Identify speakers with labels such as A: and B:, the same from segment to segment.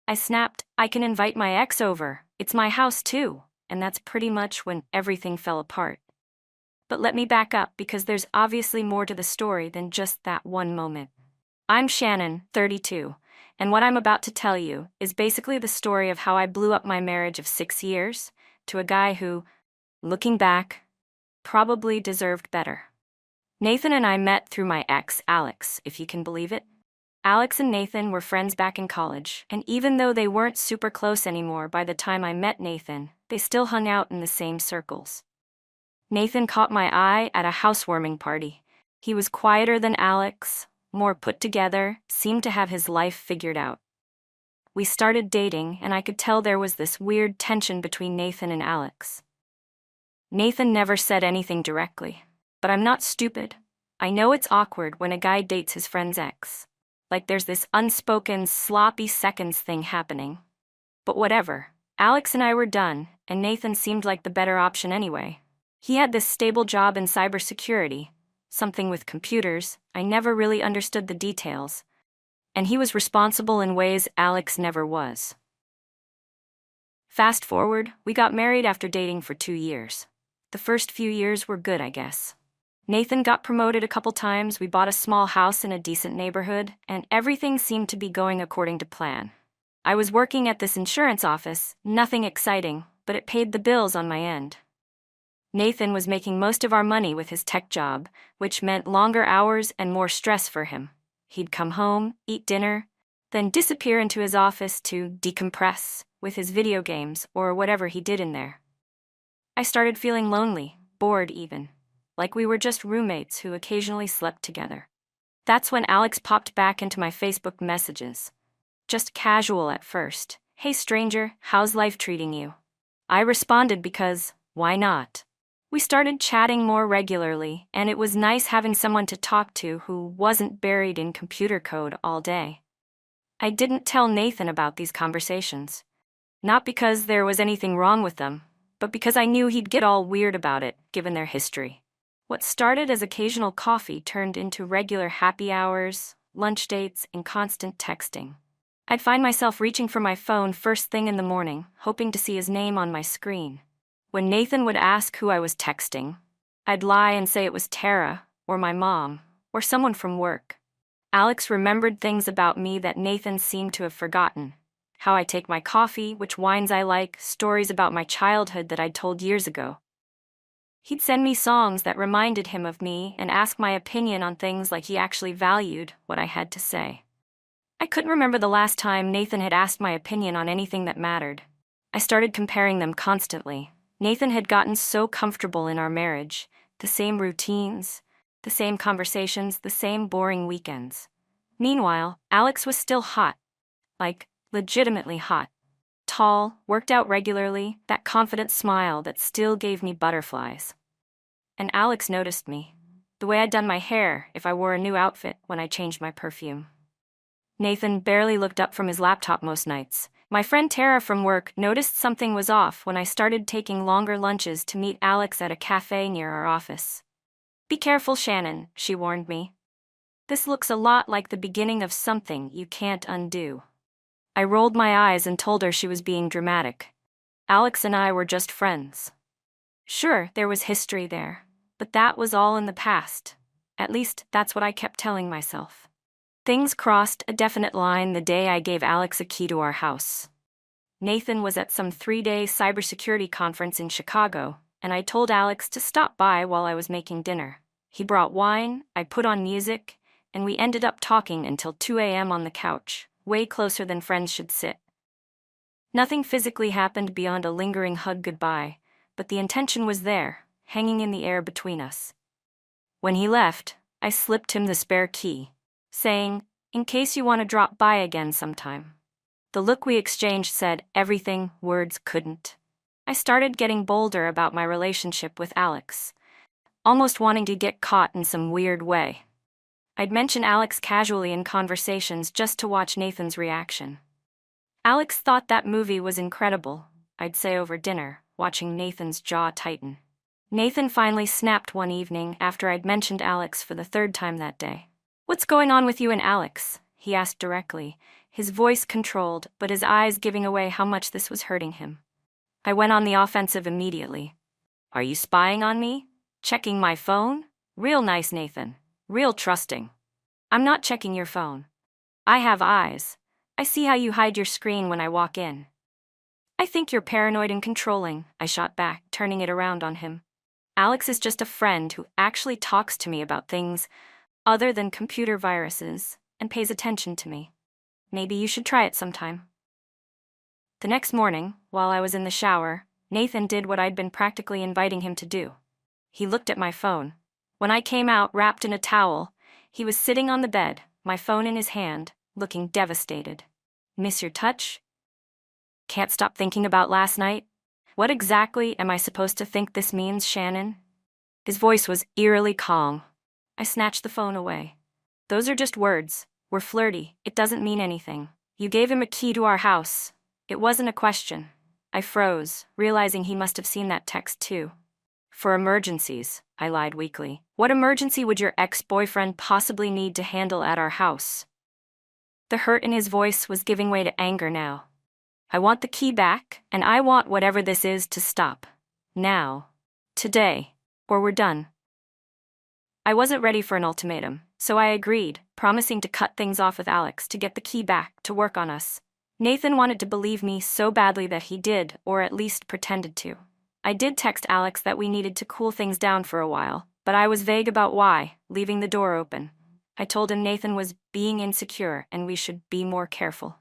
A: I snapped, "I can invite my ex over. It's my house too." And that's pretty much when everything fell apart. But let me back up because there's obviously more to the story than just that one moment. I'm Shannon, 32, and what I'm about to tell you is basically the story of how I blew up my marriage of 6 years to a guy who, looking back, probably deserved better. Nathan and I met through my ex, Alex, if you can believe it. Alex and Nathan were friends back in college, and even though they weren't super close anymore by the time I met Nathan, they still hung out in the same circles. Nathan caught my eye at a housewarming party. He was quieter than Alex, more put together, seemed to have his life figured out. We started dating, and I could tell there was this weird tension between Nathan and Alex. Nathan never said anything directly, but I'm not stupid. I know it's awkward when a guy dates his friend's ex. Like there's this unspoken, sloppy seconds thing happening. But whatever, Alex and I were done, and Nathan seemed like the better option anyway. He had this stable job in cybersecurity, something with computers. I never really understood the details. And he was responsible in ways Alex never was. Fast forward, we got married after dating for 2 years. The first few years were good, I guess. Nathan got promoted a couple times, we bought a small house in a decent neighborhood, and everything seemed to be going according to plan. I was working at this insurance office, nothing exciting, but it paid the bills on my end. Nathan was making most of our money with his tech job, which meant longer hours and more stress for him. He'd come home, eat dinner, then disappear into his office to decompress with his video games or whatever he did in there. I started feeling lonely, bored even, like we were just roommates who occasionally slept together. That's when Alex popped back into my Facebook messages. Just casual at first. "Hey stranger, how's life treating you?" I responded because, why not? We started chatting more regularly, and it was nice having someone to talk to who wasn't buried in computer code all day. I didn't tell Nathan about these conversations. Not because there was anything wrong with them, but because I knew he'd get all weird about it, given their history. What started as occasional coffee turned into regular happy hours, lunch dates, and constant texting. I'd find myself reaching for my phone first thing in the morning, hoping to see his name on my screen. When Nathan would ask who I was texting, I'd lie and say it was Tara, or my mom, or someone from work. Alex remembered things about me that Nathan seemed to have forgotten. How I take my coffee, which wines I like, stories about my childhood that I'd told years ago. He'd send me songs that reminded him of me and ask my opinion on things like he actually valued what I had to say. I couldn't remember the last time Nathan had asked my opinion on anything that mattered. I started comparing them constantly. Nathan had gotten so comfortable in our marriage, the same routines, the same conversations, the same boring weekends. Meanwhile, Alex was still hot. Like, legitimately hot. Tall, worked out regularly, that confident smile that still gave me butterflies. And Alex noticed me. The way I'd done my hair, if I wore a new outfit when I changed my perfume. Nathan barely looked up from his laptop most nights. My friend Tara from work noticed something was off when I started taking longer lunches to meet Alex at a cafe near our office. "Be careful, Shannon," she warned me. "This looks a lot like the beginning of something you can't undo." I rolled my eyes and told her she was being dramatic. Alex and I were just friends. Sure, there was history there, but that was all in the past. At least, that's what I kept telling myself. Things crossed a definite line the day I gave Alex a key to our house. Nathan was at some 3-day cybersecurity conference in Chicago, and I told Alex to stop by while I was making dinner. He brought wine, I put on music, and we ended up talking until 2 a.m. on the couch, way closer than friends should sit. Nothing physically happened beyond a lingering hug goodbye, but the intention was there, hanging in the air between us. When he left, I slipped him the spare key, saying, "In case you want to drop by again sometime." The look we exchanged said everything words couldn't. I started getting bolder about my relationship with Alex, almost wanting to get caught in some weird way. I'd mention Alex casually in conversations just to watch Nathan's reaction. Alex thought that movie was incredible, I'd say over dinner, watching Nathan's jaw tighten. Nathan finally snapped one evening after I'd mentioned Alex for the 3rd time that day. "What's going on with you and Alex?" he asked directly, his voice controlled, but his eyes giving away how much this was hurting him. I went on the offensive immediately. Are you spying on me? Checking my phone? Real nice, Nathan. Real trusting. I'm not checking your phone. I have eyes. I see how you hide your screen when I walk in. I think you're paranoid and controlling, I shot back, turning it around on him. Alex is just a friend who actually talks to me about things other than computer viruses and pays attention to me. Maybe you should try it sometime. The next morning, while I was in the shower, Nathan did what I'd been practically inviting him to do. He looked at my phone. When I came out wrapped in a towel, he was sitting on the bed, my phone in his hand, looking devastated. Miss your touch? Can't stop thinking about last night? What exactly am I supposed to think this means, Shannon? His voice was eerily calm. I snatched the phone away. Those are just words. We're flirty. It doesn't mean anything. You gave him a key to our house. It wasn't a question. I froze, realizing he must have seen that text too. For emergencies, I lied weakly. What emergency would your ex-boyfriend possibly need to handle at our house? The hurt in his voice was giving way to anger now. I want the key back, and I want whatever this is to stop. Now. Today. Or we're done. I wasn't ready for an ultimatum, so I agreed, promising to cut things off with Alex to get the key back to work on us. Nathan wanted to believe me so badly that he did, or at least pretended to. I did text Alex that we needed to cool things down for a while, but I was vague about why, leaving the door open. I told him Nathan was being insecure and we should be more careful.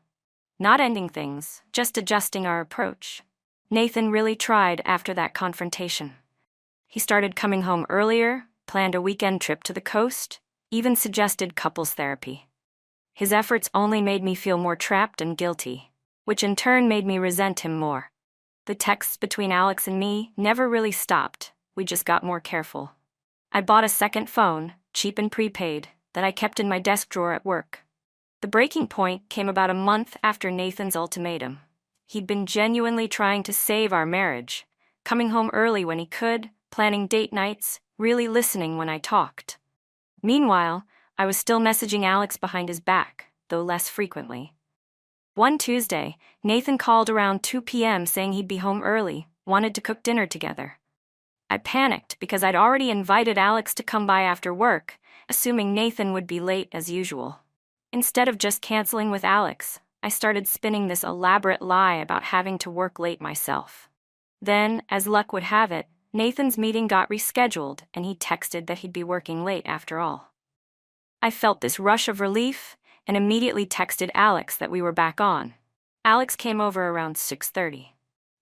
A: Not ending things, just adjusting our approach. Nathan really tried after that confrontation. He started coming home earlier, planned a weekend trip to the coast, even suggested couples therapy. His efforts only made me feel more trapped and guilty, which in turn made me resent him more. The texts between Alex and me never really stopped, we just got more careful. I bought a second phone, cheap and prepaid, that I kept in my desk drawer at work. The breaking point came about a month after Nathan's ultimatum. He'd been genuinely trying to save our marriage, coming home early when he could, planning date nights, really listening when I talked. Meanwhile, I was still messaging Alex behind his back, though less frequently. One Tuesday, Nathan called around 2 p.m. saying he'd be home early, wanted to cook dinner together. I panicked because I'd already invited Alex to come by after work, assuming Nathan would be late as usual. Instead of just canceling with Alex, I started spinning this elaborate lie about having to work late myself. Then, as luck would have it, Nathan's meeting got rescheduled and he texted that he'd be working late after all. I felt this rush of relief and immediately texted Alex that we were back on. Alex came over around 6:30.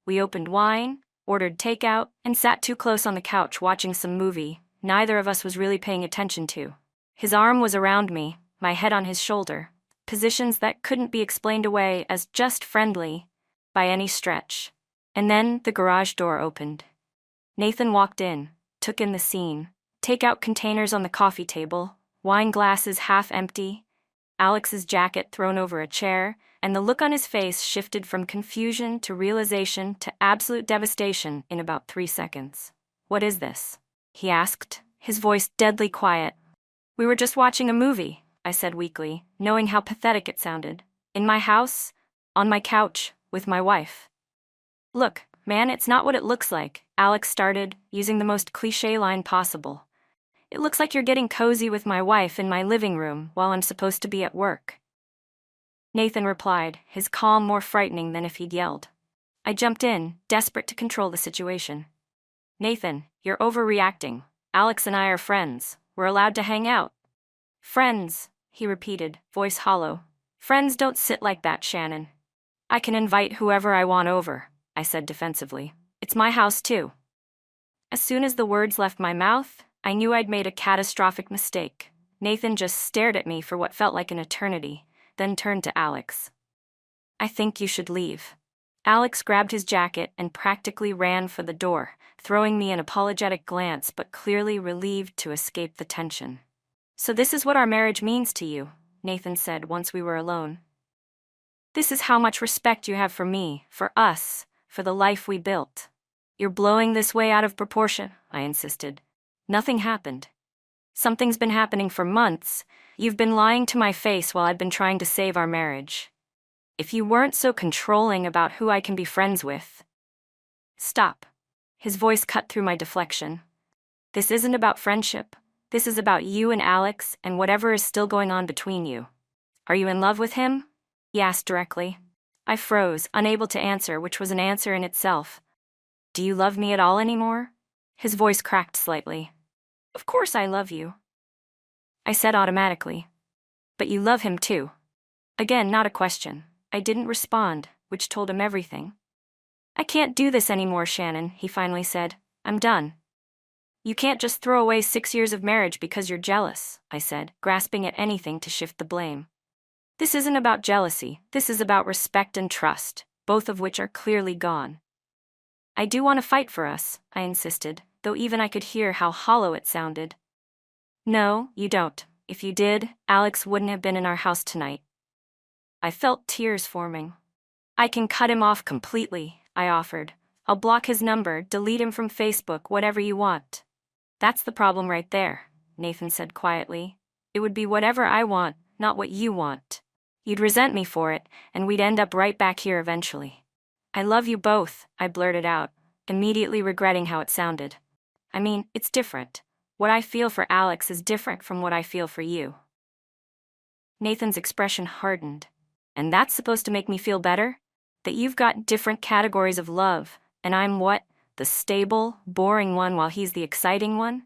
A: We opened wine, ordered takeout, and sat too close on the couch watching some movie neither of us was really paying attention to. His arm was around me, my head on his shoulder, positions that couldn't be explained away as just friendly by any stretch. And then the garage door opened. Nathan walked in, took in the scene, takeout containers on the coffee table, wine glasses half empty, Alex's jacket thrown over a chair, and the look on his face shifted from confusion to realization to absolute devastation in about 3 seconds. "What is this?" he asked, his voice deadly quiet. "We were just watching a movie," I said weakly, knowing how pathetic it sounded. "In my house, on my couch, with my wife." "Look, man, it's not what it looks like," Alex started, using the most cliché line possible. "It looks like you're getting cozy with my wife in my living room while I'm supposed to be at work." Nathan replied, his calm more frightening than if he'd yelled. I jumped in, desperate to control the situation. "Nathan, you're overreacting. Alex and I are friends. We're allowed to hang out." "Friends," he repeated, voice hollow. "Friends don't sit like that, Shannon." "I can invite whoever I want over," I said defensively. "It's my house too." As soon as the words left my mouth, I knew I'd made a catastrophic mistake. Nathan just stared at me for what felt like an eternity, then turned to Alex. "I think you should leave." Alex grabbed his jacket and practically ran for the door, throwing me an apologetic glance but clearly relieved to escape the tension. "So this is what our marriage means to you," Nathan said once we were alone. "This is how much respect you have for me, for us, for the life we built." "You're blowing this way out of proportion," I insisted. "Nothing happened." "Something's been happening for months. You've been lying to my face while I've been trying to save our marriage. If you weren't so controlling about who I can be friends with. Stop. His voice cut through my deflection. This isn't about friendship. This is about you and Alex and whatever is still going on between you. Are you in love with him? He asked directly. I froze, unable to answer, which was an answer in itself. Do you love me at all anymore? His voice cracked slightly. Of course I love you, I said automatically. But you love him too. Again, not a question. I didn't respond, which told him everything. I can't do this anymore, Shannon, he finally said. I'm done. You can't just throw away 6 years of marriage because you're jealous, I said, grasping at anything to shift the blame. This isn't about jealousy, this is about respect and trust, both of which are clearly gone. I do want to fight for us, I insisted, though even I could hear how hollow it sounded. No, you don't. If you did, Alex wouldn't have been in our house tonight. I felt tears forming. I can cut him off completely, I offered. I'll block his number, delete him from Facebook, whatever you want. That's the problem right there, Nathan said quietly. It would be whatever I want, not what you want. You'd resent me for it, and we'd end up right back here eventually. I love you both, I blurted out, immediately regretting how it sounded. I mean, it's different. What I feel for Alex is different from what I feel for you. Nathan's expression hardened. And that's supposed to make me feel better? That you've got different categories of love, and I'm what? The stable, boring one while he's the exciting one?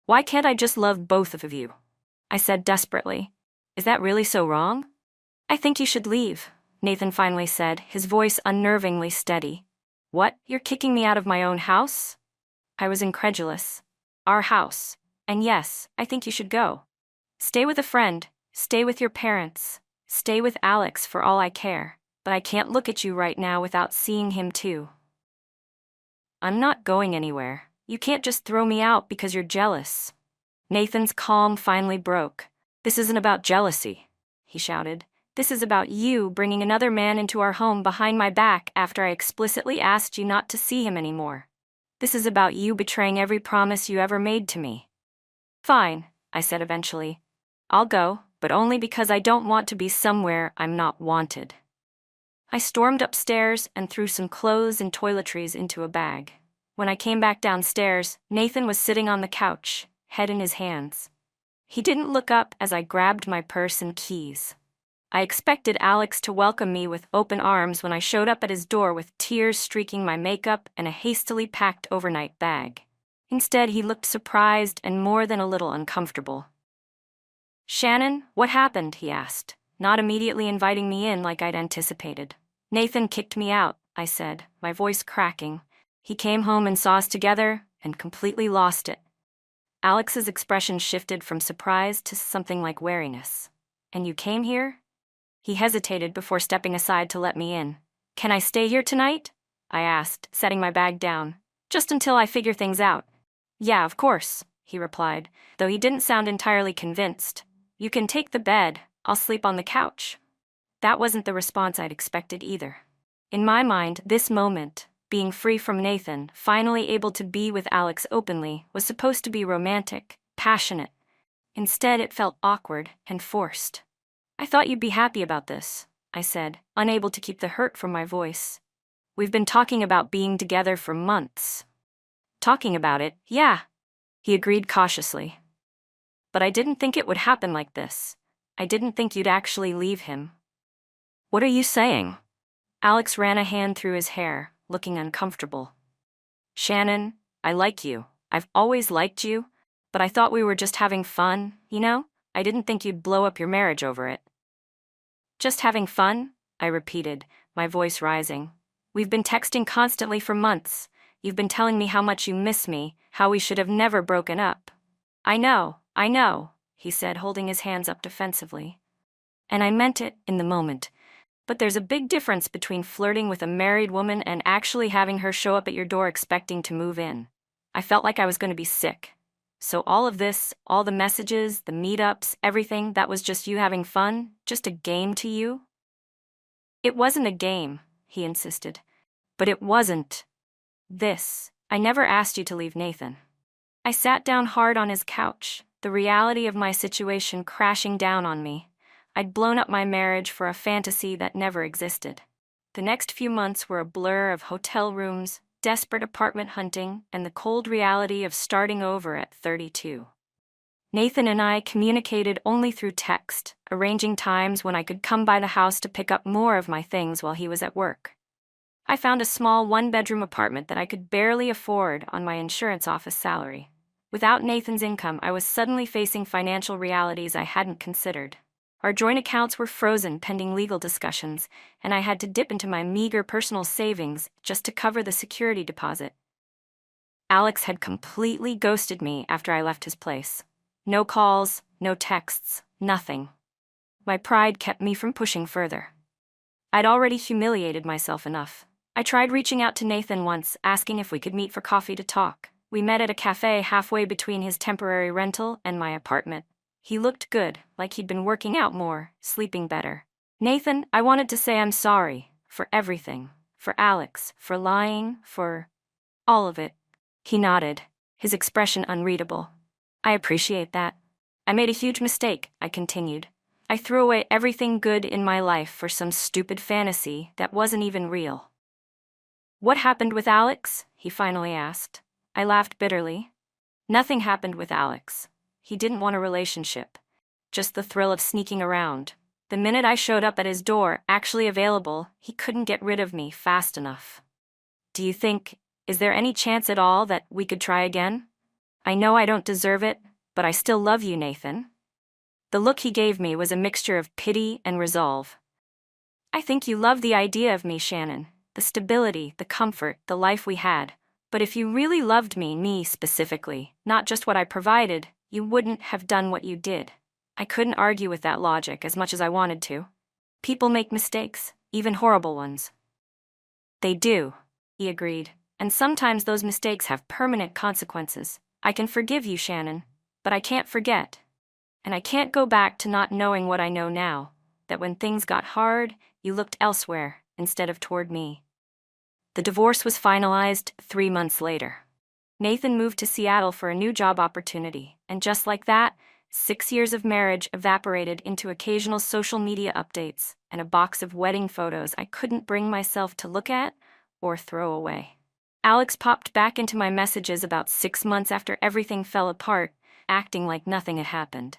A: Why can't I just love both of you? I said desperately. Is that really so wrong? I think you should leave, Nathan finally said, his voice unnervingly steady. What? You're kicking me out of my own house? I was incredulous. Our house. And yes, I think you should go. Stay with a friend, stay with your parents, stay with Alex for all I care, but I can't look at you right now without seeing him too. I'm not going anywhere. You can't just throw me out because you're jealous. Nathan's calm finally broke. This isn't about jealousy, he shouted. This is about you bringing another man into our home behind my back after I explicitly asked you not to see him anymore. This is about you betraying every promise you ever made to me. Fine, I said eventually. I'll go, but only because I don't want to be somewhere I'm not wanted. I stormed upstairs and threw some clothes and toiletries into a bag. When I came back downstairs, Nathan was sitting on the couch, head in his hands. He didn't look up as I grabbed my purse and keys. I expected Alex to welcome me with open arms when I showed up at his door with tears streaking my makeup and a hastily packed overnight bag. Instead, he looked surprised and more than a little uncomfortable. Shannon, what happened? He asked, not immediately inviting me in like I'd anticipated. Nathan kicked me out, I said, my voice cracking. He came home and saw us together and completely lost it. Alex's expression shifted from surprise to something like wariness. And you came here? He hesitated before stepping aside to let me in. Can I stay here tonight? I asked, setting my bag down. Just until I figure things out. Yeah, of course, he replied, though he didn't sound entirely convinced. You can take the bed, I'll sleep on the couch. That wasn't the response I'd expected either. In my mind, this moment, being free from Nathan, finally able to be with Alex openly, was supposed to be romantic, passionate. Instead, it felt awkward and forced. I thought you'd be happy about this, I said, unable to keep the hurt from my voice. We've been talking about being together for months. Talking about it, yeah, he agreed cautiously. But I didn't think it would happen like this. I didn't think you'd actually leave him. What are you saying? Alex ran a hand through his hair, looking uncomfortable. Shannon, I like you. I've always liked you, but I thought we were just having fun, you know? I didn't think you'd blow up your marriage over it. Just having fun? I repeated, my voice rising. We've been texting constantly for months. You've been telling me how much you miss me, how we should have never broken up. I know, he said, holding his hands up defensively. And I meant it in the moment. But there's a big difference between flirting with a married woman and actually having her show up at your door expecting to move in. I felt like I was going to be sick. So all of this, all the messages, the meetups, everything, that was just you having fun? Just a game to you? It wasn't a game, he insisted. But it wasn't. This. I never asked you to leave Nathan. I sat down hard on his couch, the reality of my situation crashing down on me. I'd blown up my marriage for a fantasy that never existed. The next few months were a blur of hotel rooms, desperate apartment hunting, and the cold reality of starting over at 32. Nathan and I communicated only through text, arranging times when I could come by the house to pick up more of my things while he was at work. I found a small one-bedroom apartment that I could barely afford on my insurance office salary. Without Nathan's income, I was suddenly facing financial realities I hadn't considered. Our joint accounts were frozen pending legal discussions, and I had to dip into my meager personal savings just to cover the security deposit. Alex had completely ghosted me after I left his place. No calls, no texts, nothing. My pride kept me from pushing further. I'd already humiliated myself enough. I tried reaching out to Nathan once, asking if we could meet for coffee to talk. We met at a cafe halfway between his temporary rental and my apartment. He looked good, like he'd been working out more, sleeping better. Nathan, I wanted to say I'm sorry for everything. For Alex, for lying, for all of it. He nodded, his expression unreadable. I appreciate that. I made a huge mistake, I continued. I threw away everything good in my life for some stupid fantasy that wasn't even real. What happened with Alex? He finally asked. I laughed bitterly. Nothing happened with Alex. He didn't want a relationship. Just the thrill of sneaking around. The minute I showed up at his door, actually available, he couldn't get rid of me fast enough. Do you think, is there any chance at all that we could try again? I know I don't deserve it, but I still love you, Nathan. The look he gave me was a mixture of pity and resolve. I think you love the idea of me, Shannon. The stability, the comfort, the life we had. But if you really loved me specifically, not just what I provided, you wouldn't have done what you did. I couldn't argue with that logic as much as I wanted to. People make mistakes, even horrible ones. They do, he agreed, and sometimes those mistakes have permanent consequences. I can forgive you, Shannon, but I can't forget. And I can't go back to not knowing what I know now, that when things got hard, you looked elsewhere instead of toward me. The divorce was finalized 3 months later. Nathan moved to Seattle for a new job opportunity, and just like that, 6 years of marriage evaporated into occasional social media updates and a box of wedding photos I couldn't bring myself to look at or throw away. Alex popped back into my messages about 6 months after everything fell apart, acting like nothing had happened.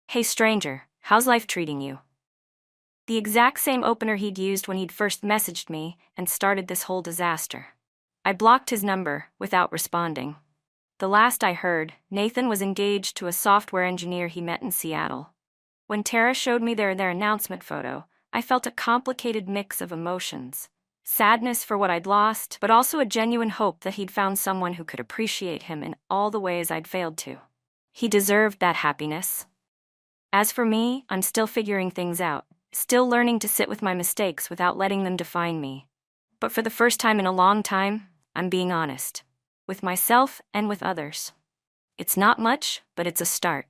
A: Hey stranger, how's life treating you? The exact same opener he'd used when he'd first messaged me and started this whole disaster. I blocked his number without responding. The last I heard, Nathan was engaged to a software engineer he met in Seattle. When Tara showed me their announcement photo, I felt a complicated mix of emotions. Sadness for what I'd lost, but also a genuine hope that he'd found someone who could appreciate him in all the ways I'd failed to. He deserved that happiness. As for me, I'm still figuring things out, still learning to sit with my mistakes without letting them define me. But for the first time in a long time, I'm being honest. With myself and with others. It's not much, but it's a start.